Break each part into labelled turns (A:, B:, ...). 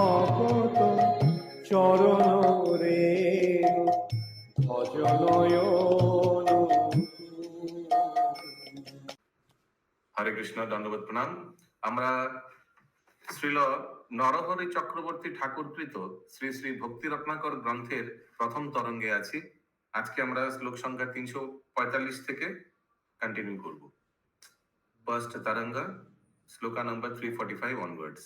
A: ভকত চরণ রেণু ভজনয়ন।
B: হরে কৃষ্ণ, দণ্ডবত প্রণাম। আমরা শ্রীল নরহরি চক্রবর্তী ঠাকুরকৃত শ্রী শ্রী ভক্তি রত্নাকর গ্রন্থের প্রথম তরঙ্গে আছি। আজকে আমরা শ্লোক সংখ্যা 345 থেকে কন্টিনিউ করব। ফার্স্ট তরঙ্গ, শ্লোকা নম্বর 345 অনওয়ার্ডস।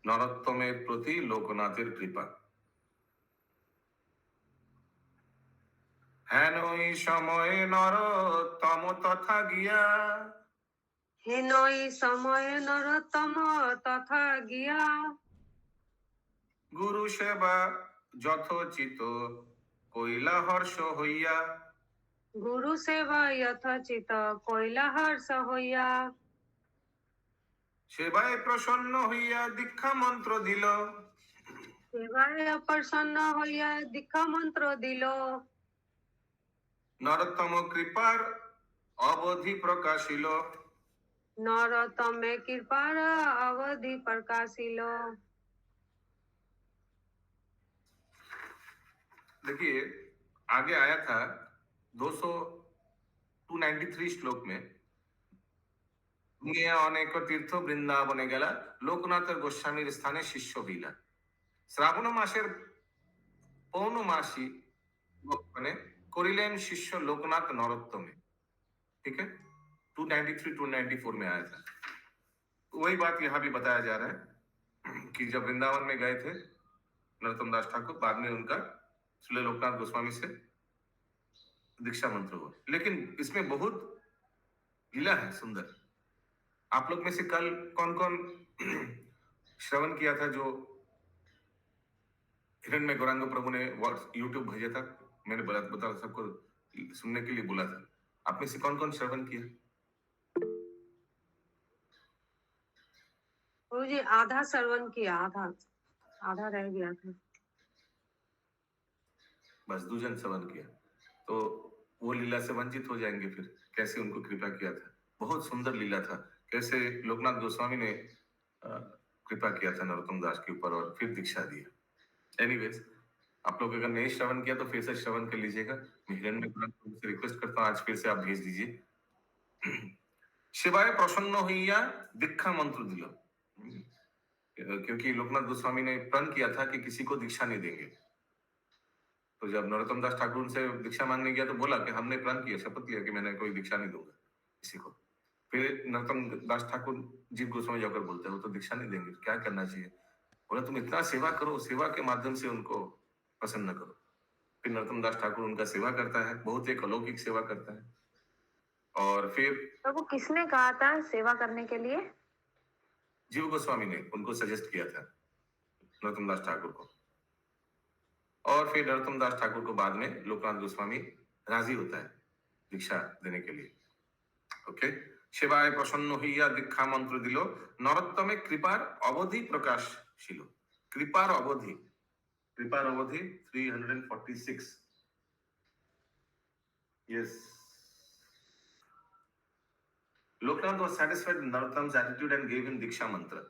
B: নরোত্তমের প্রতি লোকনাথের কৃপা। হেনই সময়ে নরোত্তম তথা গিয়া,
C: হেনই সময় নরোত্তম তথা গিয়া,
B: গুরু সেবা যথোচিত কইলা হর্ষ হইয়া,
C: গুরু সেবা যথোচিত কইলা হর্ষ হইয়া,
B: সেবায় প্রসন্ন হইয়া দীক্ষা মন্ত্র দিল,
C: সেবায় প্রসন্ন হইয়া দীক্ষা মন্ত্র দিল।
B: নরোত্তম কৃপার অবধি প্রকাশিল,
C: নরোত্তমে কৃপার अवधि प्रकाशिल।
B: देखिए आगे आया था 293 শ্লোক में, নিয়ে অনেক তীর্থ বৃন্দাবনে গেলা, লোকনাথের গোস্বামীর স্থানে শিষ্য হইলা। শ্রাবণ মাসের পৌর্ণমাসী মানে करिलेन शिष्य लोकनाथ नरोत्तमे। ठीक है, 293-294 में आया था। वही बात यहाँ भी बताया जा रहा है कि जब वृंदावन में गए थे नरोत्तम दास ठाकुर, बाद में उनका श्री लोकनाथ गोस्वामी से दीक्षा मंत्र हुआ। लेकिन इसमें बहुत लीला है सुंदर। आप लोग में से कल कौन कौन श्रवण किया था जो हिरण्य गौरांग प्रभु ने यूट्यूब भेजा था? मैंने बता सबको सुनने के लिए बोला था। आप में से कौन कौन श्रवण किया?
C: जी आधा श्रवण किया, आधा रह गया था।
B: बस 2 जन श्रवण किया, तो वो लीला से वंचित हो जाएंगे। फिर कैसे उनको कृपा किया था, बहुत सुंदर लीला था। कैसे लोकनाथ गोस्वामी ने कृपा किया था नरोत्तम दास के ऊपर और फिर दीक्षा दिया। एनीवेज, आप लोग अगर नहीं श्रवण किया तो फिर से श्रवण कर लीजिएगा। मैं हिरण्य प्रभु से रिक्वेस्ट करता हूँ आज फिर से आप भेज दीजिए। शिवाय प्रसन्न हुईया दीक्षा मंत्र दिलो, क्योंकि लोकनाथ गोस्वामी ने प्रण किया था कि किसी को दीक्षा नहीं देंगे। तो जब नरोत्तम दास ठाकुर से दीक्षा मांगने गया तो बोला कि हमने प्रण किया, शपथ लिया कि मैंने कोई दीक्षा नहीं दूंगा किसी को। फिर नरोत्तम दास ठाकुर जीव गोस्वामी जाकर बोलते हैं वो तो दीक्षा नहीं देंगे, क्या करना चाहिए? बोला तुम इतना सेवा करो, सेवा के माध्यम से उनको प्रसन्न करो। फिर नरोत्तम दास ठाकुर उनका सेवा करता है, बहुत एक अलौकिक सेवा करता है। और फिर
C: तो वो किसने कहा था सेवा करने के लिए?
B: जीव गोस्वामी ने उनको सजेस्ट किया था, नरोत्तम दास ठाकुर को। और फिर नरोत्तम दास ठाकुर को बाद में लोकनाथ गोस्वामी राजी होता है दीक्षा देने के लिए। ओके, सेवाय प्रसन्न हইয়া दीक्षा मंत्र दिलो, नरोत्तमे कृपार अवधि प्रकाशशील। कृपार अवधि 346। Yes. Loknath was satisfied with Narottam's attitude and gave him Diksha mantra.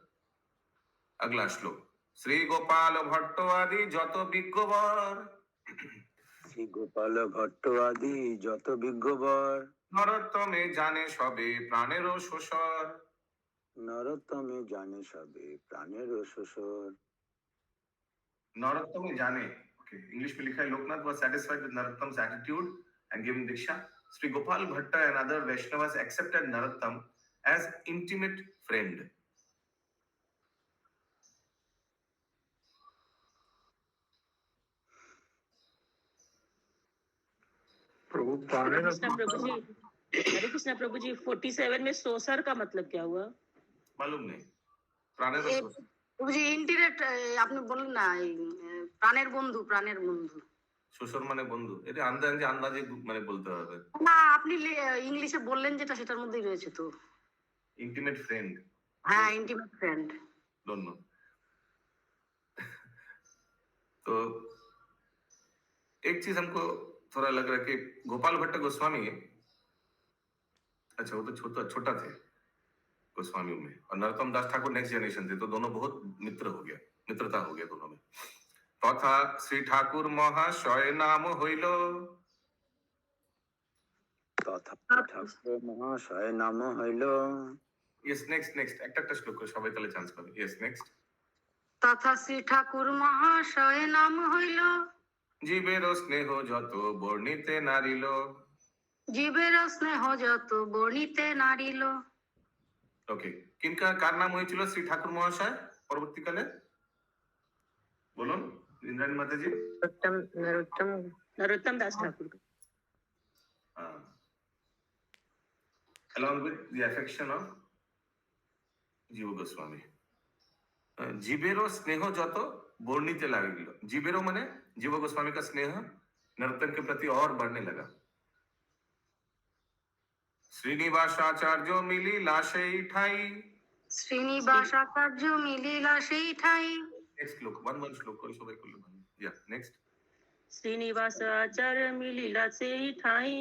B: अगला श्लोक, श्री गोपाल भट्ट आदि যত বিজ্ঞবর,
D: শ্রী গোপাল ভট্ট আদি যত বিজ্ঞবর,
B: নরোত্তমে জানে সবে প্রাণেরও শোষর।
D: নরোত্তমে জানে সবে প্রাণেরও শোষর।
B: नरोत्तम जाने, okay, इंग्लिश में लिखा है Loknath was satisfied with Narottam's attitude and gave him Diksha. Sri Gopal Bhatta and other Vaishnavas accepted Narottam as intimate friend.
E: हरे कृष्णा प्रभु जी, हरे कृष्णा प्रभु जी, 47 में सोसर का मतलब क्या हुआ?
B: मालूम नहीं। प्राणेर
F: প্রভু জি ইন্টিরেট আপনি বললেন না, প্রাণের বন্ধু, প্রাণের বন্ধু।
B: শ্বশুর মানে বন্ধু, এটা আন্দাজে মানে বলতে হবে
F: না, আপনি ইংলিশে বললেন যেটা সেটার মধ্যেই রয়েছে তো।
B: Intimate friend.
F: हाँ, इंटीमेट फ्रेंड।
B: Don't know. तो एक चीज हमको थोड़ा लग रहा है कि गोपाल भट्ट गोस्वामी, अच्छा वो तो छोटा थे, गोस्वामियों में, और नरोत्तम दास ठाकुर नेक्स्ट जनरेशन थे, तो दोनों बहुत मित्रता हो गया दोनों में। तथा श्री ठाकुर महाशय नाम হইল।
D: তথা ঠাকুর মহাশয় নাম হইল।
B: यस नेक्स्ट একটা শ্লোক করে সবাই তাহলে চান্স পাবে। Yes next.
F: তথা শ্রী ঠাকুর মহাশয় নাম হইল।
B: জীবের স্নেহ যত বর্ণিতে নারিল।
F: জীবের স্নেহ যত বর্ণিতে নারিল।
B: ওকে, কার নাম হয়েছিল শ্রী ঠাকুর মহাশয় পরবর্তীকালে? বলুন ইন্দ্রাণী মাতাজি।
E: नरोत्तम दास ठाकुर का।
B: along with the affection of জীব গোস্বামী। জীবেরও স্নেহ যত বর্ণিতে লাগিল। জীবেরও মানে जीव गोस्वामी का स्नेह नर्तन के प्रति और बढ़ने लगा। श्रीनिवासाचार्य मिलिला সেই ঠাই।
F: শ্রীনিবাসাচার্য মিলিলা সেই ঠাই।
B: नेक्स्ट श्लोक वन श्लोक করে সবাই করলে ভালো। या नेक्स्ट।
E: শ্রীনিবাসাচার্য মিলিলা সেই ঠাই।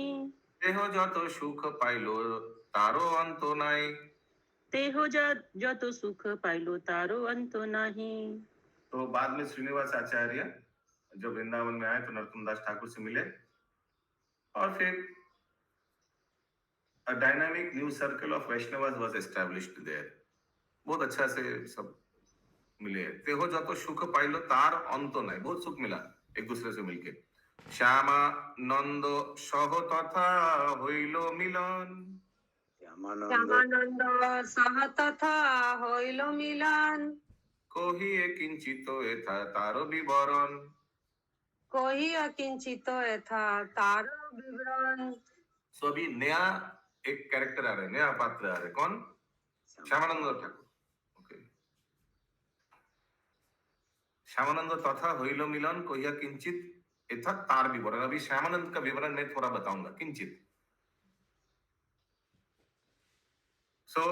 B: দেহ যত সুখ পাইলো তারও অন্ত নাই।
E: देह যত সুখ পাইলো তারও অন্ত নাহি।
B: तो बाद में श्रीनिवास आचार्य जब वृंदावन में आए तो नरोत्तम दास ठाकुर से मिले और फिर a dynamic new circle of Vaishnavas was established there। बहुत अच्छा से सब मिले। तेहो যত সুখ পাইলো তার অন্ত নাই, बहुत सुख मिला एक दूसरे से मिलके। श्यामानंद सह तथा হইল মিলন।
F: শ্যামানন্দ সহ তথা হইল মিলন।
B: কহিয়ে কিঞ্চিত এথা তার বিবরণ।
C: কহিয়া কিঞ্চিত यथा तार विवरण।
B: सो अभी नया एक कैरेक्टर आ रहा है, नया पात्र आ रहा है। कौन? श्यामानंद ठाकुर। ओके, श्यामानंद तथा হইল মিলন কহিয়া কিঞ্চিত यथा तार विवरण। अभी श्यामानंद का विवरण मैं थोड़ा बताऊंगा किंचित। सो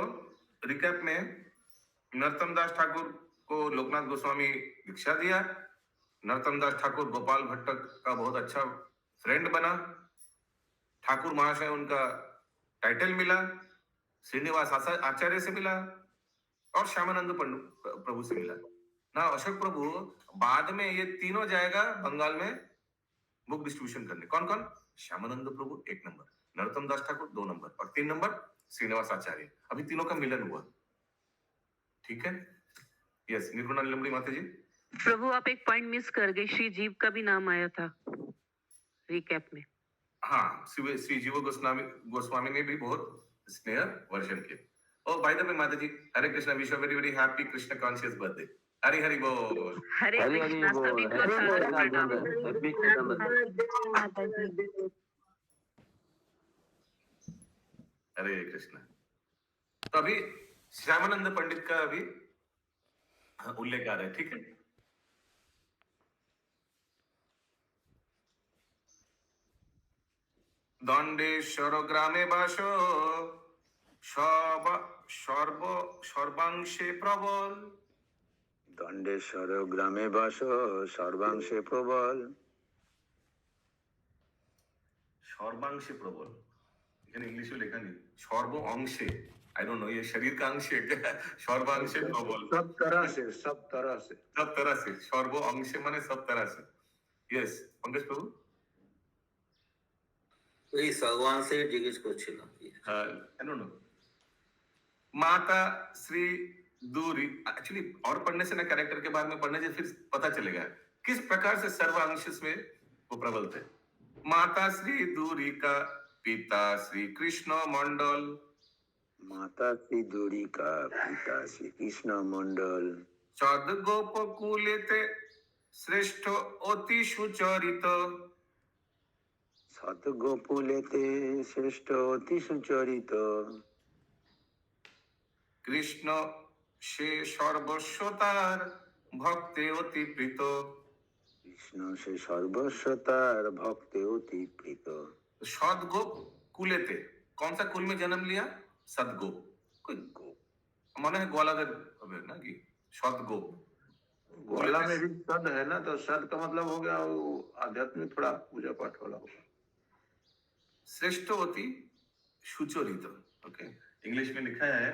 B: रिकैप में नरोत्तम दास ठाकुर को लोकनाथ गोस्वामी दीक्षा दिया। नरोत्तम दास ठाकुर गोपाल भट्ट का बहुत अच्छा फ्रेंड बना। ठाकुर महाशय उनका टाइटल मिला। श्रीनिवास आचार्य से मिला और श्यामानंद प्रभु से मिला ना। अशोक प्रभु बाद में ये तीनों जाएगा बंगाल में बुक डिस्ट्रीब्यूशन करने। कौन कौन? श्यामानंद प्रभु 1 नंबर, नरोत्तम दास ठाकुर 2 नंबर और 3 नंबर श्रीनिवास आचार्य। अभी तीनों का मिलन हुआ, ठीक है। यस, निर्गुणा नीलमणि माता जी।
G: प्रभु आप एक पॉइंट मिस कर गए, श्री जीव का भी नाम आया था रिकैप में।
B: हाँ, श्री जीव गोस्वामी ने भी बहुत स्नेह वर्षण किया। ओ बाय द वे माता जी, Hare Krishna, wish you very very happy Krishna conscious birthday. Hari Hari बोल।
G: हरे कृष्णा, सभी को सादर प्रणाम।
B: हरे कृष्णा। तो अभी श्यामानंद पंडित का अभी उल्लेख आ रहा है, ठीक है। दंडेश्वर ग्रामे बास সর্বাংশে প্রবল।
D: দণ্ডেশ্বর গ্রামে বাস সর্বাংশে প্রবল।
B: সর্বাংশে প্রবল, এখানে ইংলিশে লেখা নেই সর্ব অংশে। आई डोंट नो ये शरीर का अंश है क्या? सर्वांशे प्रबल,
A: सब तरह से
B: सब तरह से सर्व अंशे माने सब तरह से। यस पंकज प्रभु।
H: ওই ভগবান से জিজ্ঞেস করছিলাম।
B: हाँ, आई डोंट नो। माता श्री दूरी, एक्चुअली और पढ़ने से ना कैरेक्टर के बारे में पढ़ने से फिर पता चलेगा किस प्रकार से सर्व अंश में वो प्रबल थे। माता श्री दूरी का पिता श्री कृष्ण मंडल।
D: माता श्री दूरी का पिता श्री कृष्ण मंडल।
B: सद गोपकुलेते श्रेष्ठ अति सुचरित।
D: सत गोकुलेते श्रेष्ठ अति सुचरित।
B: कृष्ण से सर्वस्व तार भक्ते अति प्रीत।
D: कृष्ण से सर्वस्व तार भक्ते अति प्रीत।
B: सदगोप कुलेते, कौन सा कुल में जन्म लिया? सदगोप। कोई गोप माने है ग्वालाधर ना कि सदगोप।
A: ग्वाला में भी सद है ना, तो सद का मतलब हो गया वो आध्यात्मिक थोड़ा पूजा पाठ वाला होगा।
B: श्रेष्ठ अति सुचरित। ओके, इंग्लिश में लिखा है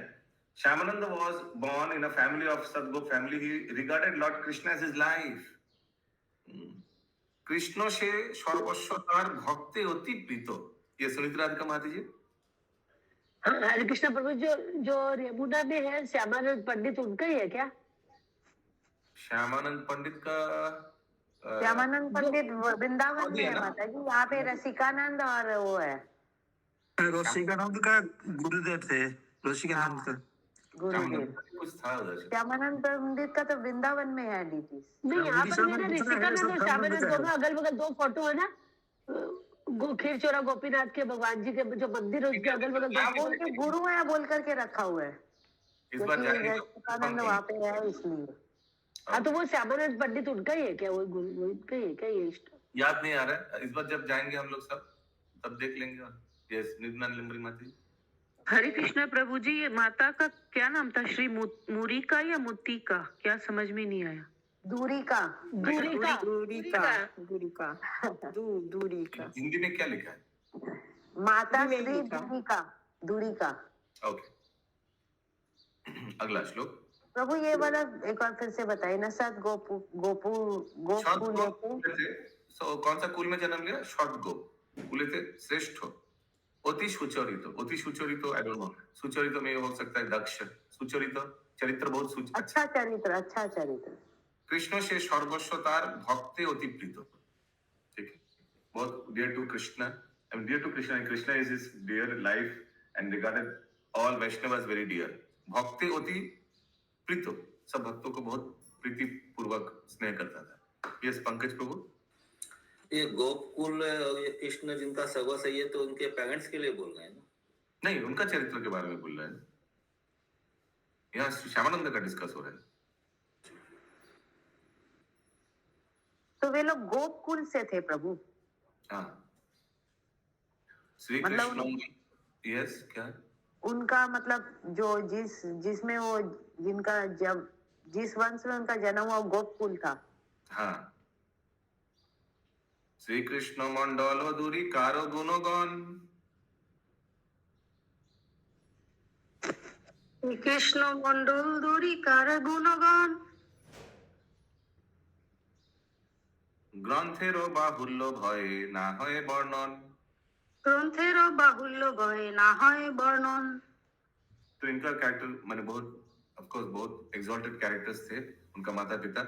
B: Shyamananda was born in a family of Sadgop family. He regarded Lord Krishna as his life. Krishna সে সর্বস্ব তার ভক্তে অতি প্রীত। ये सुनीति राधिका माता जी।
I: हाँ, हरे कृष्ण प्रभु, जो जो यमुना में है श्यामानंद पंडित, उनका ही है क्या?
B: श्यामानंद पंडित का
C: श्यामानंद पंडित वृंदावन में है
B: ना?
C: माता जी, यहाँ पे रसिकानंद और वो है
D: ऋषिकानंद का गुरुदेव थे, ऋषिकानंद का।
C: गुरुदेव।
B: कुछ था उधर से।
C: श्यामानंद पंडित का तो वृंदावन में है डीपी।
I: नहीं, यहाँ पर मेरा ऋषिकानंद और श्यामानंद दोनों अगल बगल दो फोटो है ना, खीर चोरा गोपीनाथ के भगवान जी के जो मंदिर है उसके अगल बगल
C: अब उनके गुरु है बोल करके रखा हुआ है,
B: इस बार
C: क्योंकि
B: जाएंगे
C: रसिकानंद वहाँ पे है इसलिए।
I: हाँ, तो वो श्यामानंद पंडित उनका ही है क्या? वो गुरु वो इनका ही है क्या? ये इष्ट
B: याद नहीं आ रहा है। इस बार जब जाएंगे हम लोग सब तब देख लेंगे। यस, नित्यानंद लिम्बरी माता जी।
G: हरे कृष्णा प्रभु जी, ये माता का क्या नाम था? श्री मुरिका या मुतिका? क्या समझ में नहीं आया।
C: दूरी का
I: दूरी का
E: दूरी का
B: हिंदी में क्या लिखा है?
C: माता श्री दूरी का।
B: ओके, अगला श्लोक।
C: प्रभु ये वाला एक बार फिर से बताइए ना। सत गोपू गोपू गोकुल
B: कौन सा कुल में जन्म लिया? शॉर्ट गो कुले थे श्रेष्ठ, अति सुचरित। अति सुचरित आई डोंट नो, सुचरित में हो सकता है दक्ष। सुचरित चरित्र बहुत
C: अच्छा चरित्र, अच्छा चरित्र।
B: कृष्ण से सर्वस्व तार भक्ते अति प्रीत। ठीक है, बहुत dear to Krishna, I am dear to Krishna, and Krishna is his dear life and regarded all Vaishnavas very dear. भक्ते अति प्रीत, सब भक्तों को बहुत प्रीति पूर्वक स्नेह करता था। यस पंकज प्रभु।
H: ये गोकुल और ये कृष्ण जिनका सगा सही है, तो उनके पेरेंट्स के लिए बोल रहे हैं ना?
B: नहीं, उनका चरित्र के बारे में बोल रहे हैं। यहाँ श्यामानंद का डिस्कस हो रहा है।
C: तो वे लोग गोकुल से थे प्रभु।
B: हाँ, श्री
C: मतलब
B: कृष्ण। यस, क्या
C: उनका मतलब जो जिसमें वो जिनका जब जिस वंश में उनका जन्म हुआ गोकुल था।
B: हाँ, श्री कृष्ण मंडल दूरी कारो गुणगण।
F: কৃষ্ণ মন্ডল দরি কার গুণগান
B: গ্রন্থেরও বাহুল্য ভয়ে না হয় বর্ণন।
F: গ্রন্থেরও বাহুল্য ভয়ে না হয় বর্ণন।
B: तो इनका कैरेक्टर मैंने बहुत ऑफ कोर्स बहुत एग्जॉल्टेड कैरेक्टर्स थे उनका माता पिता,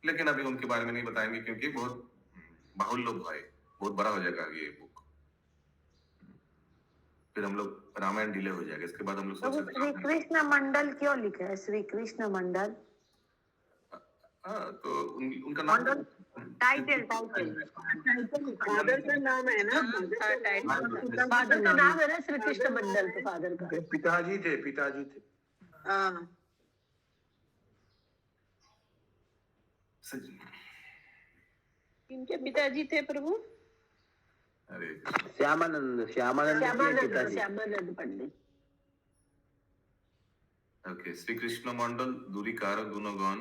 B: लेकिन अभी उनके बारे में नहीं बताएंगे क्योंकि बहुत बाहुल्य भय, बहुत बड़ा हो जाएगा ये बुक। फिर हम लोग रामायण डिले हो जाएगा, इसके बाद हम लोग
C: प्रभु श्री कृष्ण मंडल क्यों लिखा है? श्री कृष्ण मंडल।
B: हाँ, तो उनका नाम
C: टाइटल
I: फादर का नाम है ना, फादर का नाम है ना श्री कृष्ण मंडल। तो फादर का
A: पिताजी थे।
E: इनके पिताजी थे प्रभु।
B: अरे
D: श्यामानंद
I: श्यामानंद पंडित।
B: ओके, श्री कृष्ण मंडल दूरी कार गुणगण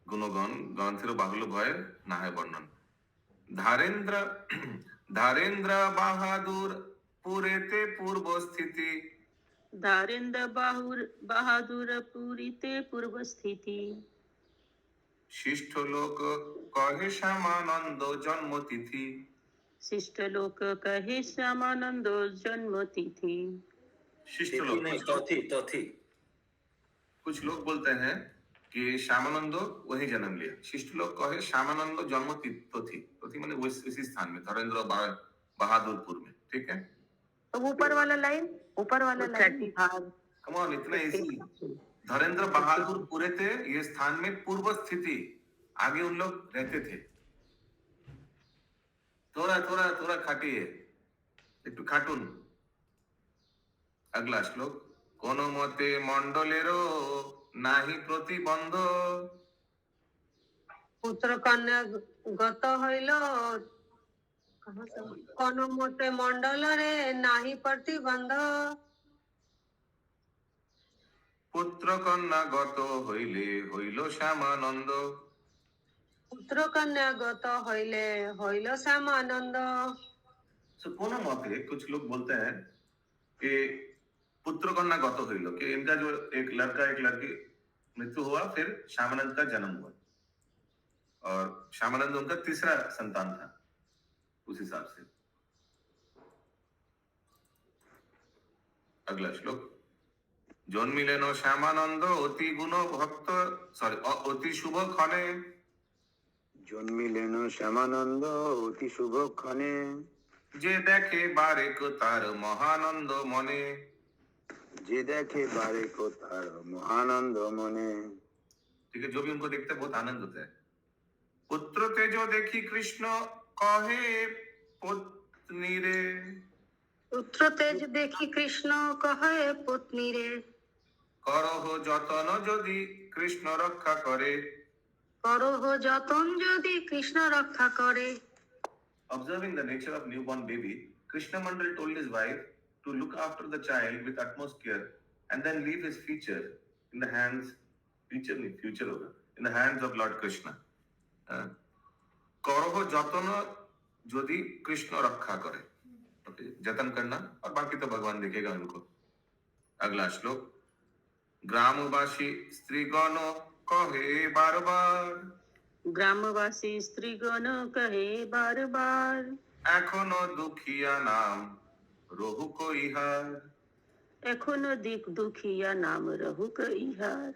B: गुणगण ग्रंथेर बाहुल्य भय ना है वर्णन। धारेन्द्र बहादुर पुरेते पूर्व स्थिति।
E: धारेन्द्र बहादुर पुरीते पूर्व स्थिति।
B: शिष्ट लोक कहे श्यामानंद जन्म तिथि।
E: शिष्ट लोक कहे श्यामानंद जन्म तिथि।
B: शिष्ट
H: तिथि
B: लोग
H: नहीं, तथी।
B: कुछ लोग बोलते हैं कि श्यामानंद वही जन्म लिया। शिष्ट लोग कहे श्यामानंद जन्म तिथि माने उसी स्थान में धरेंद्र बहादुरपुर में। ठीक है,
C: तो ऊपर वाला लाइन
B: कम ऑन, इतना इजी। धरेंद्र बहादुरपुरे थे, ये स्थान में पूर्व स्थिति, आगे उन लोग रहते थे। थोड़ा खाटी है, एक खाटून। अगला श्लोक। कोनो मते मंडलेरो नाही प्रतिबंध।
C: पुत्र कन्या गत हইল কোন মতে মণ্ডলরে নাহি প্রতিবন্ধ।
B: পুত্র কন্যা গত হইলে হইল শ্যামানন্দ।
C: পুত্র কন্যা গত হইলে হইল শ্যামানন্দ।
B: So, कोनो मते कुछ लोग बोलते हैं कि पुत्र कन्या गत हईल कि इनका जो एक लड़का एक लड़की मृत्यु हुआ, फिर श्यामानंद का जन्म हुआ और श्यामानंद उनका तीसरा संतान था उस हिसाब से। अगला श्लोक, জন্মিলেন শ্যামানন্দ অতি গুণ ভক্ত অতি শুভ ক্ষণে।
D: জন্মিলেন শ্যামানন্দ অতি শুভক্ষণে,
B: যে দেখে বারেক তার মহানন্দ মনে।
D: যে দেখে বারেক তার মহানন্দ মনে।
B: ठीक है, जो भी उनको देखते हैं बहुत आनंद होता है। पुत्र तेजो देखी कृष्ण कहे पत्नी रे।
F: পুত্র তেজ দেখি কৃষ্ণ কহে পত্নী রে।
B: করহ যতন যদি কৃষ্ণ রক্ষা করে।
F: করহ যতন যদি কৃষ্ণ রক্ষা করে।
B: Observing the nature of newborn baby, Krishna Mandal told his wife to look after the child with utmost care and then leave his future in the hands, in the hands of Lord Krishna. करह जतन यदि कृष्ण रक्षा करे, जतन करना और बाकी तो भगवान देखेगा उनको। अगला श्लोक, ग्रामवासी स्त्रीगण कहे बार बार।
E: ग्रामवासी स्त्रीगण कहे बार बार।
B: एखोनो दुखिया नाम रहुक इहार।
E: एखोनो दुखिया नाम रहुक इहार।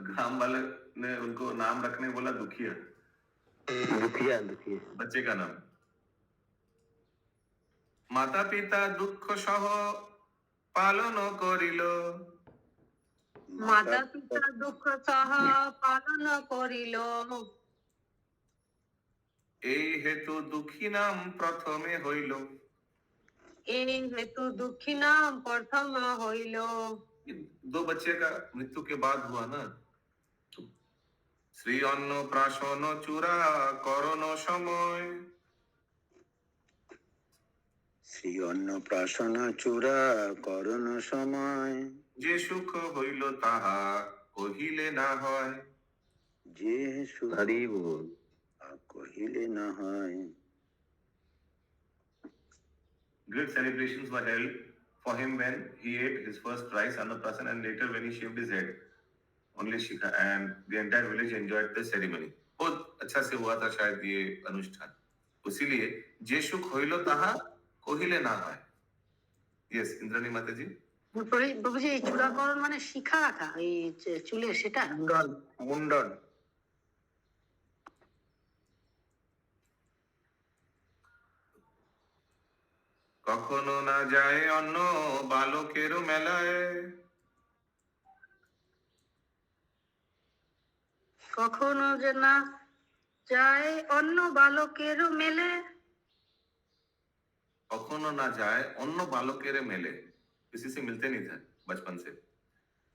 B: ग्राम वाले ने उनको नाम रखने बोला दुखिया।
D: दुखिया दुखिया
B: बच्चे का नाम। माता पिता दुख सह पालन करिल।
F: মাতা পিতা দুঃখ সহ পালন করিল।
B: এই হেতু দুঃখী নাম প্রথমে হইল।
F: এই হেতু দুঃখী নাম প্রথম হইল।
B: दो बच्चे का मृत्यु के बाद हुआ ना। श्री अन्न प्राशन चूरा करण समय।
D: শ্রী অন্নপ্রাশন চূড়া করণ সময়।
B: যে সুখ হইল তাহা কহিলে না হয়।
D: যে সুখ কহিলে না হয়।
B: Great celebrations were held for him when he ate his first rice annaprasan and later when he shaved his head only shikha, and the entire village enjoyed the ceremony. बहुत अच्छा से हुआ था शायद ये अनुष्ठान, इसीलिए जे सुख होइलो ताहा কহিলে না হয়। यस, इंद्राणी माता जी।
F: প্রভুজি এই চূড়াকরণ মানে শিখা রাখা এই চুলের, সেটা
A: মুন্ডন।
B: কখনো না যায় অন্য বালকের মেলায়।
F: কখনো যে না যায় অন্য বালকের মেলে।
B: কখনো না যায় অন্য বালকের মেলে, किसी से मिलते नहीं थे बचपन से।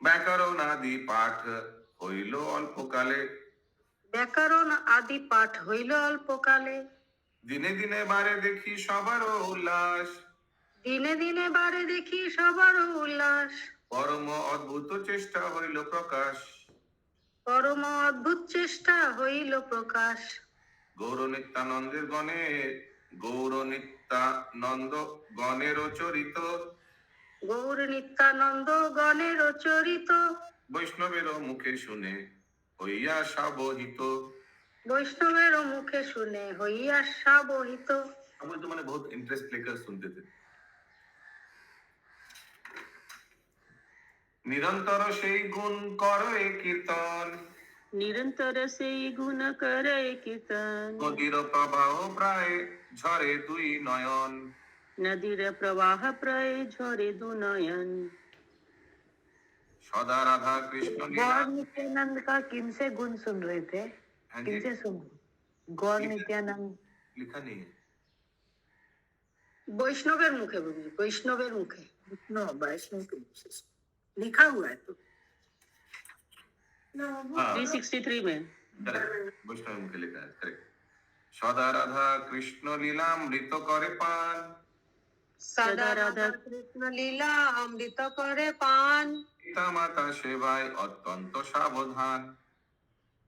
B: ব্যাকরণ আদি পাঠ হইল অল্পকালে।
F: ব্যাকরণ আদি পাঠ হইল অল্পকালে।
B: দিনে দিনে বারে দেখি সবার উল্লাস।
F: দিনে দিনে বারে দেখি সবার উল্লাস।
B: পরম অদ্ভুত চেষ্টা হইল প্রকাশ।
F: পরম অদ্ভুত চেষ্টা হইল প্রকাশ।
B: গৌর নিত্যানন্দের গণে গৌর নিত্যানন্দ গণের চরিত।
F: গৌর নিত্যানন্দ গণের চরিত।
B: বৈষ্ণবের মুখে শুনে হইয়া সাবহিত।
F: বৈষ্ণবের মুখে শুনে হইয়া সাবহিত।
B: हम तो मैंने बहुत इंटरेस्ट लेकर सुनते थे। निरंतर সেই গুণ করে কীর্তন।
E: निरंतर से गुण करे कीर्तन।
B: নদীর প্রবাহ প্রায় ঝরে দুই নয়ন।
E: नदीर प्रवाह प्राय झरे दु नयन।
B: सदा राधा कृष्ण लीला।
C: गौर नित्यानंद का किन से गुण सुन रहे थे?
B: हाँ जी।
C: किन से सुन? गौर नित्यानंद
B: लिखा नहीं है।
F: বৈষ্ণবের মুখে বলবি, বৈষ্ণবের মুখে।
I: वैष्णव के लिखा हुआ है तो।
B: हाँ,
E: 363 में।
B: करेक्ट, वैष्णव मुखे लिखा है, करेक्ट। सदा राधा कृष्ण लीलामृत करे पान।
F: সদা রাধা কৃষ্ণ লীলা অমৃত করে পান।
B: পিতা মাতা সেবায় অত্যন্ত সাবধান।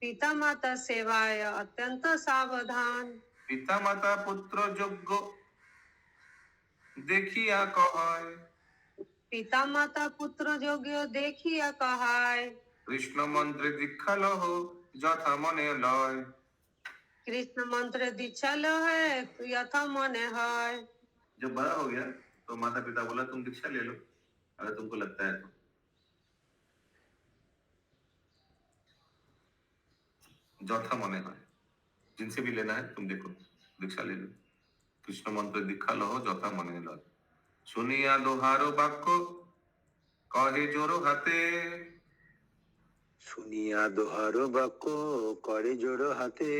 F: পিতা মাতা সেবায় অত্যন্ত সাবধান।
B: পিতা মাতা পুত্র যোগ্য দেখিয়া কয়,
J: পিতা মাতা পুত্র যোগ্য দেখিয়া কহায়,
B: কৃষ্ণ মন্ত্রে দীক্ষা লহ যথা মনে লয়।
J: কৃষ্ণ মন্ত্রে দীক্ষা লহে यथा মনে হয়।
B: जब बड़ा हो गया तो माता पिता बोला तुम दीक्षा ले लो अगर तुमको लगता है तो। যথা মনে হয়, जिनसे भी लेना है तुम देखो दीक्षा ले लो। কৃষ্ণ মন্ত্রে দীক্ষা লহ যথা মনে লয়। শুনিয়া দোহারো বাক্য কহে জোড়ো হাতে,
D: শুনিয়া দোহারো বাক্য করে জোড়ো হাতে,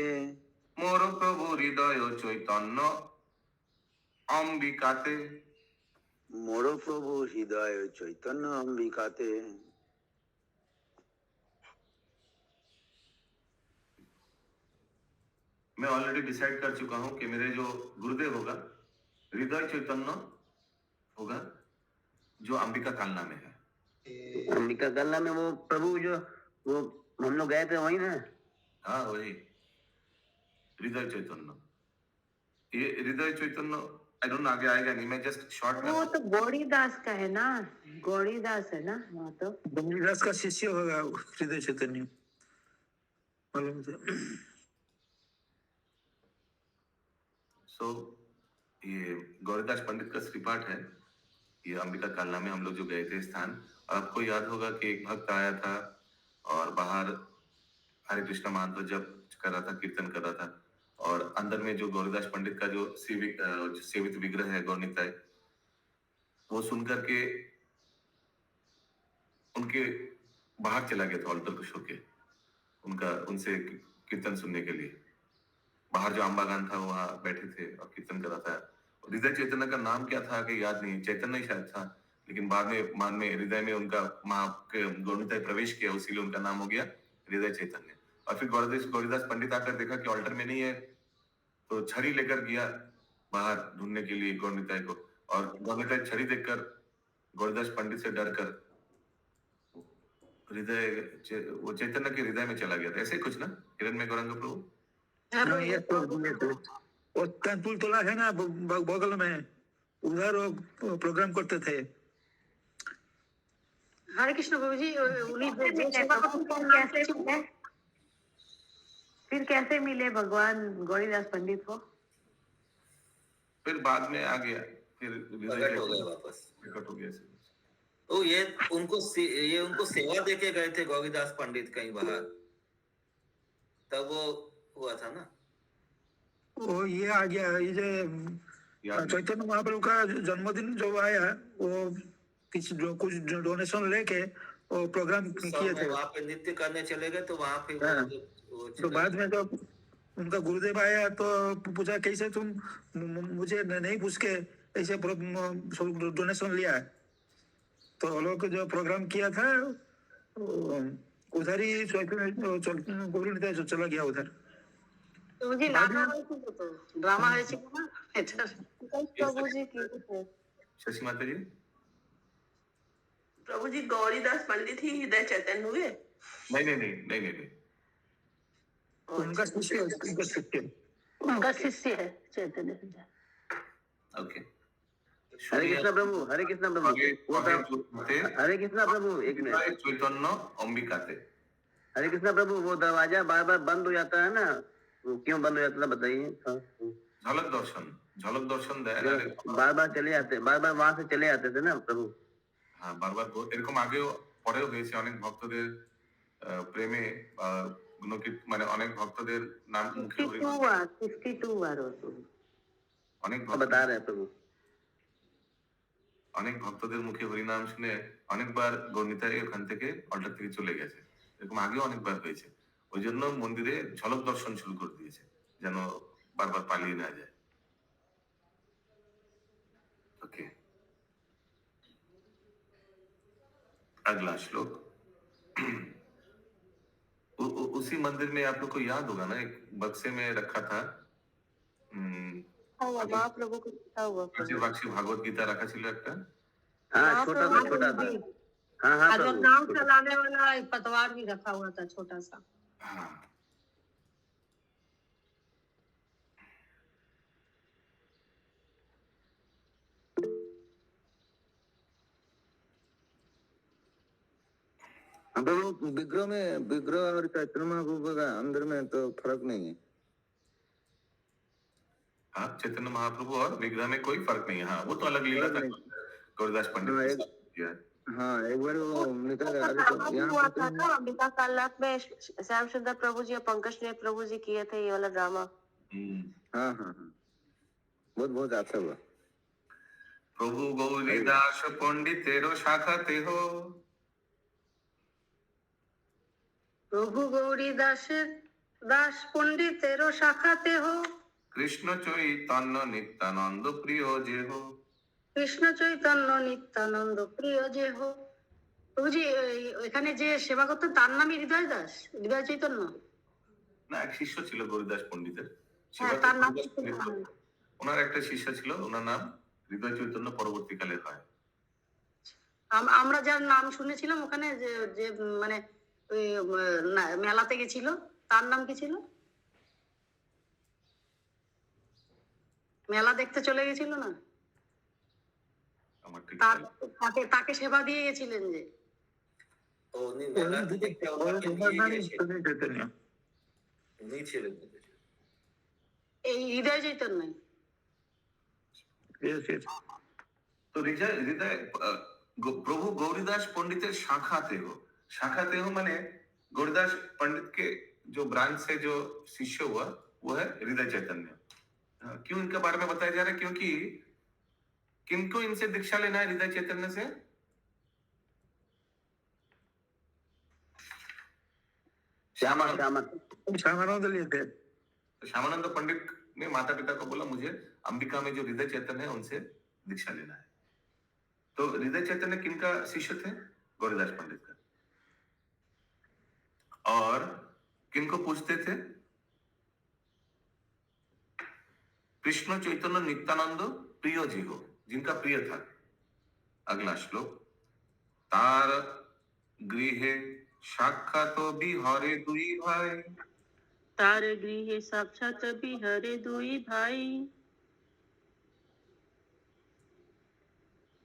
B: মোর প্রভু হৃদয় চৈতন্য অম্বিকাতে।
D: মোর প্রভু হৃদয় চৈতন্য অম্বিকাতে।
B: मैं ऑलरेडी डिसाइड कर चुका हूं कि मेरे जो गुरुदेव होगा हृदय चैतन्य होगा जो अंबिका कालना में है।
K: अंबिका गल्ला में वो प्रभु जो वो हम लोग गए थे वही ना।
B: हाँ वही हृदय चैतन्य। ये हृदय चैतन्य आई डोंट नो आगे आएगा नहीं, मैं जस्ट शॉर्ट में।
C: वो तो गौरीदास का है ना, गौरीदास है ना वहाँ तो।
L: गौरीदास का शिष्य होगा हृदय चैतन्य, मालूम है।
B: सो ये गौरीदास पंडित का श्रीपाठ है, ये अंबिका कालना में हम लोग जो गए थे स्थान। आपको याद होगा कि एक भक्त आया था और बाहर हरे कृष्ण मंत्र जप कर रहा था, कीर्तन कर रहा था, और अंदर में जो गौरीदास पंडित का जो सेवित विग्रह है गौरनिताय, वो सुनकर के उनके बाहर चला गया था ऑल्टर को छोड़ के, उनका उनसे कीर्तन सुनने के लिए। बाहर जो अम्बागान था वहां बैठे थे और कीर्तन कर रहा था। हृदय चैतन्य का नाम क्या था कि याद नहीं, चैतन्य ही शायद था, लेकिन बाद में मान में हृदय में उनका गौरनिताय प्रवेश किया, इसीलिए उनका नाम हो गया हृदय चैतन्य। और फिर गौरीदास पंडित आकर देखा कि ऑल्टर में नहीं है, तो छड़ी लेकर गया बाहर ढूंढने के लिए गौरनिताय को, और गौरनिताय छड़ी देखकर गौरीदास पंडित से डर कर हृदय वो चैतन्य के हृदय में चला गया था। ऐसे ही कुछ ना हिरण्य गौरंग प्रभु।
L: हाँ, ये तो वो कानपुर तोला है ना बगल में, उधर वो प्रोग्राम करते थे।
F: हरे कृष्ण प्रभु जी, उन्हीं
C: फिर कैसे मिले भगवान गौरीदास पंडित को?
B: फिर बाद में आ गया, फिर
H: प्रकट हो गया वापस।
B: प्रकट हो गया।
H: तो ये उनको सेवा देके गए थे गौरीदास पंडित कहीं बाहर, तब वो हुआ था ना।
L: वो ये आ गया, ये जो चैतन्य महाप्रभु का जन्मदिन जो आया, वो जो कुछ डोनेशन लेके वो प्रोग्राम किए थे।
H: वहाँ पे नृत्य करने चले गए, तो वहाँ पे
L: तो बाद में जब उनका गुरुदेव आया तो पूछा कैसे तुम मुझे नहीं पूछ के ऐसे डोनेशन लिया। तो वो लोग जो प्रोग्राम किया था उधर ही गुरुनिताय चला गया उधर।
F: मुझे ड्रामा है
E: प्रभु जी की
B: शशि माता जी,
E: प्रभु जी गौरीदास पंडित ही हृदय चैतन्य हुए?
B: नहीं।
L: उनका शिष्य
I: है चैतन्य।
B: ओके।
K: हरे कृष्ण प्रभु, हरे कृष्ण प्रभु, हरे कृष्ण प्रभु, एक मिनट।
B: चैतन्य अंबिकाते।
K: हरे कृष्ण प्रभु, वो दरवाजा बार बार बंद हो जाता है ना, वो क्यों बंद हो जाता है बताइए।
B: झलक दर्शन देय
K: बार बार चले जाते, बार बार वहां से चले जाते थे ना प्रभु।
B: হ্যাঁ, বারবার এরকম আগেও পরেও হয়েছে, অনেক ভক্তদের প্রেমে মানে অনেক ভক্তদের নাম মুখে
C: 52 बार
B: অনেক
K: बता रहे हैं प्रभु,
B: অনেক ভক্তদের মুখে হরিনাম শুনে অনেকবার গৌরনিতাই ওখান থেকে অল্টার থেকে চলে গেছে, এরকম আগেও অনেকবার হয়েছে। ওই জন্য মন্দিরে ঝলক দর্শন শুরু করে দিয়েছে, যেন বারবার পালিয়ে না যায়। ओके, अगला श्लोक। उसी मंदिर में आप लोग को याद होगा ना, एक बक्से में रखा था
C: महाप्रभु को लिखा हुआ
B: भागवत गीता रखा ছিল একটা।
K: हाँ छोटा था। हाँ
F: जो नाव चलाने वाला पतवार भी रखा हुआ था छोटा सा।
B: हाँ,
D: हाँ, तो वो विग्रह और चैतन्य महाप्रभु का अंदर में तो फर्क नहीं है।
B: हाँ, चैतन्य महाप्रभु और विग्रह में कोई फर्क नहीं है। हाँ, वो तो अलग लीला था, गौरदास पंडित
D: हाँ,
B: के
D: एक-
B: साथ किया है।
D: हाँ, एक बार वो निकल
C: उसका
D: अरे
C: ड्रामा
D: तो
C: भी
D: यहाँ
C: हुआ
D: पे
C: था
D: तो
C: ना अंबिका कालक में, श्याम सुंदर प्रभु जी और पंकज ने प्रभु जी किए थे ये वाला ड्रामा।
D: हाँ हाँ हाँ, बहुत बहुत अच्छा हुआ।
B: प्रभु गौरीदास पंडित तेरो शाखा ते हो,
F: प्रभु गौरी दास पंडित तेरो शाखाते हो,
B: कृष्ण चैतन्य नित्यानंद प्रिय जे हो।
F: কৃষ্ণ চৈতন্য নিত্যানন্দ প্রিয় যে হো। প্রভুজি এখানে যে সেবা করতেন তার নামই হৃদয় দাস, হৃদয় চৈতন্য।
B: না, এক শিষ্য ছিল গৌরীদাস পণ্ডিতের,
F: হ্যাঁ,
B: সেবা
F: তার নাম
B: গৌরীদাস পণ্ডিত, ওনার একটা শিষ্য ছিল, ওনার নাম হৃদয় চৈতন্য পরবর্তীকালে হয়।
F: আমরা যার নাম শুনেছিলাম ওখানে যে যে মানে ওই মেলাতে গেছিল, তার নাম কি ছিল? মেলা দেখতে চলে গেছিল না,
B: আমার ঠিক
F: তাকে সেবা দিয়ে গেছিলেন যে।
H: ও উনি মেলাতে দেখতে ওনাকে নিয়ে গিয়েছিলেন,
L: चैतन्य
H: উনি ছিলেন।
F: এই হৃদয় চৈতন্য।
L: Yes yes.
B: तो हृदय प्रभु गौरीदास पंडित शाखाते हो माने गौरीदास पंडित के जो ब्रांच से जो शिष्य हुआ वो है हृदय चैतन्य। क्यों इनके बारे में बताया जा रहा है? क्योंकि किनको इनसे दीक्षा लेना है हृदय चैतन्य से?
L: श्यामानंद लिए थे।
B: तो श्यामानंद पंडित ने माता पिता को बोला मुझे अंबिका में जो हृदय चैतन्य है उनसे दीक्षा लेना है। तो हृदय चैतन्य किनका शिष्य थे? गौरीदास पंडित का। और किनको पूछते थे? कृष्ण चैतन्य नित्यानंद प्रिय जी हो, जिनका प्रिय था। अगला श्लोक, तार गृहे साक्षात बिहरे दुई भाई,
E: तार गृहे साक्षात बिहरे दुई भाई,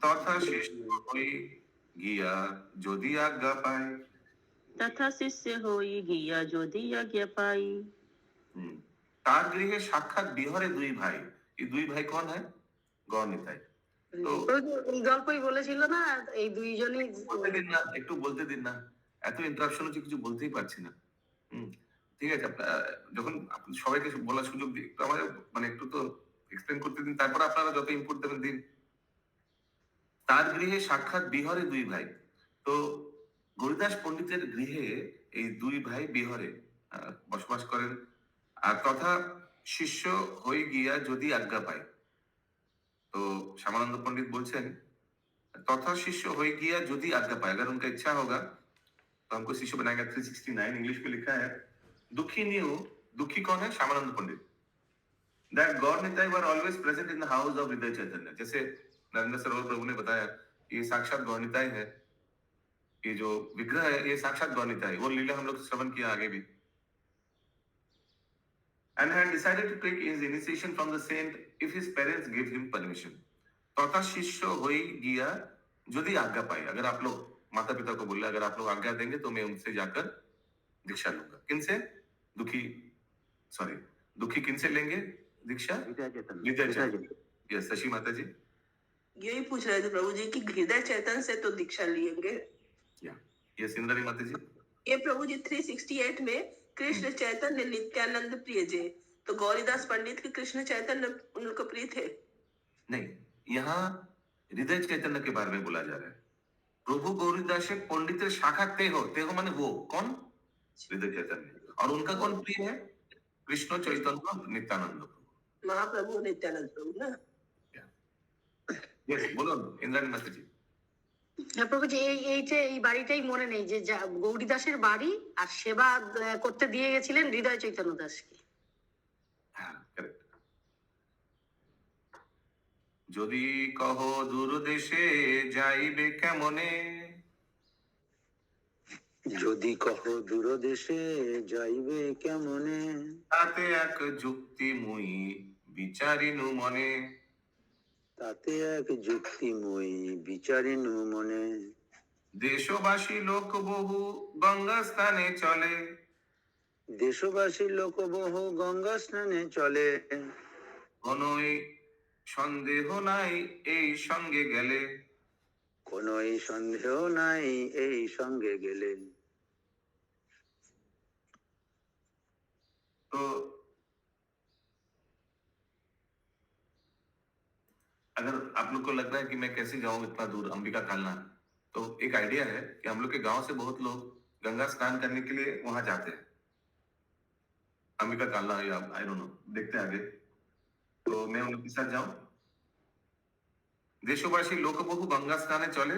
B: तथा शिष्य होई गिया जोदी आज्ञा पाई।
E: तथा शिष्य होई गिया जोदी आज्ञा पाई।
B: तार गृहे साक्षात बिहरे दुई भाई, ये दुई भाई कौन है? गौर निताई। तो
F: এই গল্পই বলেছিল না এই দুইজনই।
B: বলতে দিন না, একটু বলতে দিন না, এত ইন্টারাপশন হচ্ছে কিছু বলতেই পারছি না। ঠিক আছে, যখন সবাইকে বলার সুযোগ দিই, একটু আমাদের মানে একটু তো এক্সপ্লেন করতে দিন, তারপর আপনারা যত ইনপুট দেবেন দিন। তার গৃহে সাক্ষাৎ বিহরে দুই ভাই, তো গৌরীদাস পণ্ডিতের গৃহে এই দুই ভাই বিহরে বসবাস করেন। আর তথা শিষ্য হয়ে গিয়া যদি আজ্ঞা পায়, तो श्यामानंद पंडित बोलते हैं तथा शिष्य हो गया यदि आज्ञा पाए, अगर उनका इच्छा होगा तो हमको शिष्य बनाएगा। 369 इंग्लिश में लिखा है। दुखी न्यू, दुखी कौन है? Shyamananda Pandit. That God Nitai were always present in the house of Hridaya Chaitanya. जैसे नरेंद्र सरोवर प्रभु ने बताया ये साक्षात गौर निताई है, ये जो विग्रह है ये साक्षात गौर निताई। वो लीला हम लोग श्रवण किया आगे भी। And had decided to take his initiation from the saint if his parents gave him permission. तथा शिष्य होई गिया यदि आज्ञा पाए, अगर आप लोग माता पिता को बोले अगर आप लोग आज्ञा देंगे तो मैं उनसे जाकर दीक्षा लूंगा। किनसे? दुखी किनसे लेंगे दीक्षा? हृदय चैतन्य। यस, शशि माता जी
J: यही पूछ रहे थे प्रभु जी कि हृदय चैतन्य से तो दीक्षा लेंगे।
B: ये सिंदरी माता जी,
J: ये प्रभु जी 368 में कृष्ण चैतन्य नित्यानंद प्रिय जे, तो गौरीदास पंडित के कृष्ण चैतन्य उनको प्रिय थे?
B: नहीं, यहाँ हृदय चैतन्य के बारे में बोला जा रहा है। प्रभु गौरीदास पंडित शाखा ते हो माने वो कौन? हृदय चैतन्य। और उनका कौन प्रिय है? कृष्ण चैतन्य नित्यानंद
J: महाप्रभु नित्यानंद प्रभु ना।
B: यस, बोलो इंद्राणी माता जी।
F: প্রভুজি এই বাড়িটাই মনে নেই যে গৌরী দাসের বাড়ি, আর সেবা করতে দিয়ে গেছিলেন হৃদয় চৈতন্য দাসকে।
B: যদি কহ দূর দেশে যাইবে কেমনে,
D: যদি কহ দূর দেশে যাইবে কেমনে,
B: তাতে এক যুক্তি মুই বিচারিনু মনে।
D: তাতে এক যুক্তি মই বিচারিনু মনে।
B: দেশবাসী লোক বহু গঙ্গা স্থানে চলে,
D: দেশবাসী লোক বহু গঙ্গা স্নানে চলে,
B: কোনোই সন্দেহ নাই এই সঙ্গে গেলে।
D: কোনো সন্দেহ নাই এই সঙ্গে গেলে।
B: तो अगर आप लोग को लग रहा है कि मैं कैसे जाऊं इतना दूर अंबिका कालना, तो एक आइडिया है कि हम लोग के गांव से बहुत लोग गंगा स्नान करने के लिए वहां जाते हैं, अंबिका कालना या आई डोंट नो, देखते हैं आगे। तो मैं उन लोग के साथ जाऊं। দেশবাসী লোক বহু गंगा स्नाने चले,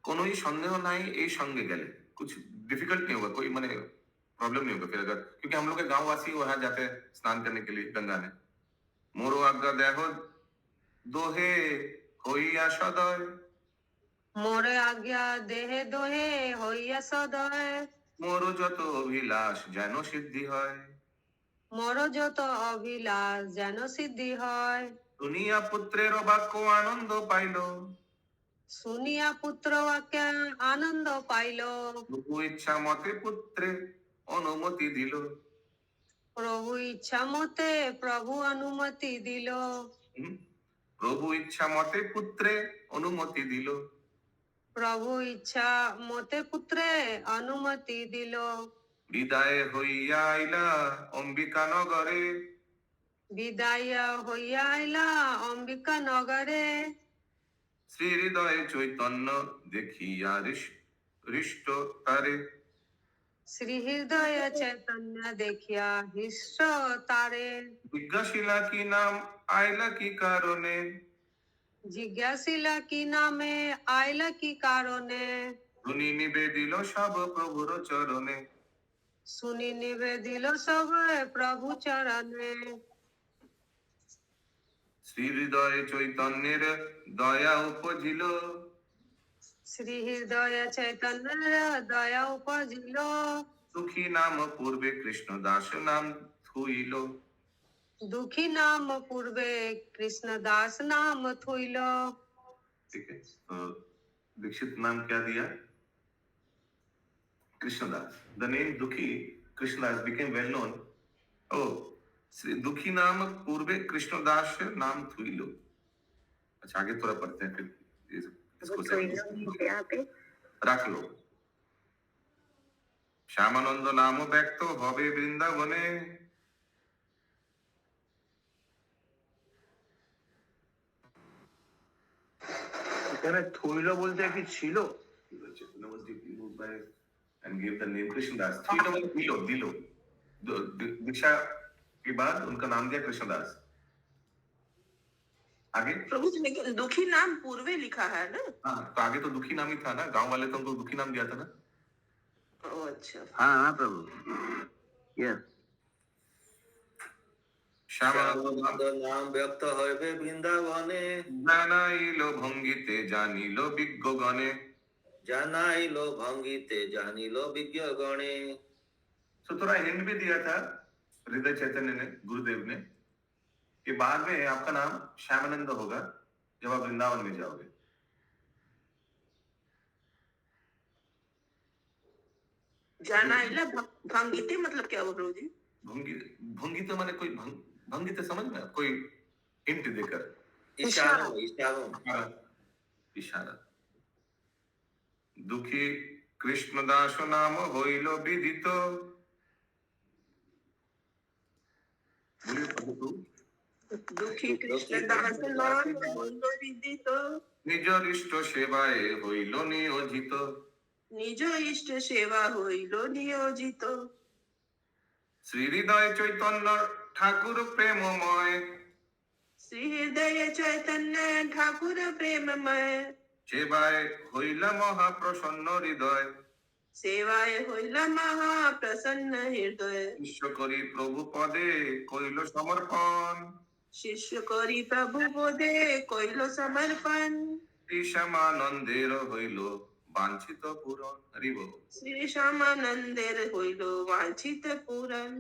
B: कोई संदेह नहीं এই সঙ্গে গেলে। कुछ डिफिकल्ट नहीं होगा, कोई माने प्रॉब्लम नहीं होगा फिर अगर, क्योंकि हम लोग के गांववासी वहां जाते हैं स्नान करने के लिए गंगा में। मोरो आज्ञा देह दोहे হইয়া সদয়,
C: मोरे आज्ञा देहे दोहे होइया सदय,
B: মোর যত অভিলাষ যেন সিদ্ধি হয়।
C: मोर যত অভিলাষ যেন সিদ্ধি হয়।
B: দুনিয়া পুত্রের বাক্য আনন্দ পাইল,
C: শুনিয়া পুত্র বাক্যে আনন্দ পাইল।
B: প্রভু ইচ্ছা মতে পুত্রে অনুমতি দিল।
C: প্রভু ইচ্ছা মতে প্রভু অনুমতি দিল।
B: প্রভু ইচ্ছা মতে পুত্রে অনুমতি দিল।
C: প্রভু ইচ্ছা মতে পুত্রে অনুমতি দিল।
B: বিদায় হইয়া আইলা অম্বিকা নগরে,
C: বিদায় হইয়া আইলা অম্বিকা নগরে।
B: শ্রী হৃদয়ে চৈতন্য দেখিয়া হৃষ্ট তারে,
C: শ্রী হৃদয় চৈতন্য দেখিয়া হৃষ্ট তারে।
B: জিজ্ঞাসিলা কি নাম আইলা কি কারণে,
C: জিজ্ঞাসিলা কি নামে আইলা কি কারণে।
B: শুনি নিবেদিল সব প্রভুর চরণে,
C: শুনি নিবেদিল সব প্রভু চরণে।
B: শ্রী হৃদয়ে চৈতন্যের দয়া উপজিল,
C: শ্রী হৃদয় চৈতন্যের দয়া উপজিল।
B: সুখী নাম পূর্বে কৃষ্ণ দাস নাম থুইল।
C: দুঃখী নাম পূর্বে কৃষ্ণ দাস নাম থুইল।
B: ठीक है, तो दीक्षित नाम क्या दिया? कृष्णदास। The name दुखी Krishnadas became well known. Oh, Shri दुखी नाम पूर्वे कृष्णदास नाम थुइलो। अच्छा आगे थोड़ा पढ़ते हैं फिर इसको रख लो। श्यामानंद नाम व्यक्त होवे वृंदावने,
A: এখানে থইল বলতে কি ছিল?
B: Chaitanya was deeply moved by and gave the name Krishnadas. थुइलो मतलब दिलो दिलो। दीक्षा के बाद उनका नाम दिया कृष्णदास। आगे
J: प्रभु जी लेकिन दुखी नाम पूर्वे लिखा है ना?
B: हाँ, तो आगे तो दुखी नाम ही था ना, गांव वाले तो उनको दुखी नाम दिया था ना।
J: ओ अच्छा।
K: हाँ हाँ प्रभु, यस।
B: শ্যামানন্দ
H: নাম ব্যক্ত হইবে বৃন্দাবনে,
B: জানাইল ভঙ্গিতে জানিল বিজ্ঞগণে।
H: জানাইল ভঙ্গিতে জানিল বিজ্ঞগণে।
B: तो थोड़ा हिंट भी दिया था हृदय चैतन्य ने, गुरुदेव ने, कि बाद में आपका नाम श्यामानंद होगा जब आप वृंदावन में जाओगे।
J: जानाइला भंगिते मतलब क्या हुआ प्रभु जी?
B: भंगी भंगी तो माने कोई भंगी तो समझ में, कोई हिंट देकर,
H: इशारा इशारा
B: इशारा। दुखी कृष्णदास नाम হইল বিদিত।
J: दुखी कृष्ण दास नाम হইল বিদিত।
B: নিজ ইষ্ট সেবায় হইল নিয়োজিত।
J: নিজ ইষ্ট সেবা হইল নিয়োজিত।
B: শ্রী হৃদয় চৈতন্য ঠাকুর প্রেমময়,
J: শ্রী হৃদয় চৈতন্য ঠাকুর প্রেমময়।
B: সেবায় হইলা মহাপ্রসন্ন হৃদয়।
J: সেবায় হইলা মহা প্রসন্ন হৃদয়।
B: শিষ্য করি প্রভু পদে কইল সমর্পণ।
J: শিষ্য করি প্রভু পদে কইল সমর্পণ।
B: শ্রী শ্যামানন্দের হইল বাঞ্ছিত পূরণ। হরি বল।
J: শ্রী শ্যামানন্দের হইল वांछित पूरन।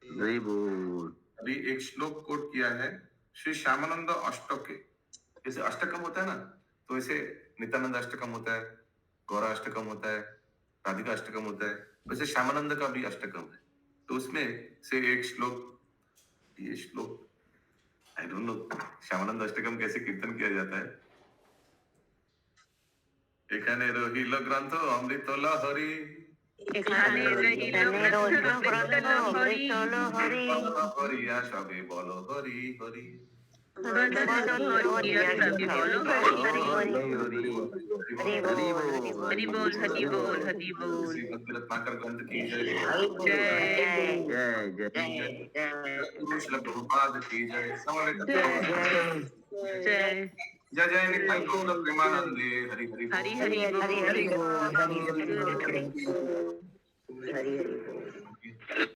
K: Very good.
B: अभी एक श्लोक कोट किया है श्री श्यामानंद अष्टके। जैसे अष्टकम होता है ना, तो ऐसे नित्यानंद अष्टकम होता है, गौरा अष्टकम होता है, राधिका अष्टकम होता है, वैसे श्यामानंद का भी अष्टकम है। तो उसमें से एक श्लोक, ये श्लोक I don't know Shyamanand Ashtakam कैसे कीर्तन किया जाता है। এখানে রহিল গ্রন্থ অমৃত লহরী,
G: এখানে রহিল গ্রন্থ অমৃত লহরী,
B: হরিয়া সবে বলো হরি হরি।
G: হরিয়া সবে বলো হরি হরি। हरि बोल हरि बोल हरि बोल।
B: श्री भक्ति रत्नाकर ग्रंथ की जय,
G: जय
B: गुरु श्रील प्रभुपाद की जय, समवेत
G: जय
B: जय जय निताई गौर प्रेमानंदे हरि हरि
G: हरि हरि बोल हरि बोल हरि हरि बोल।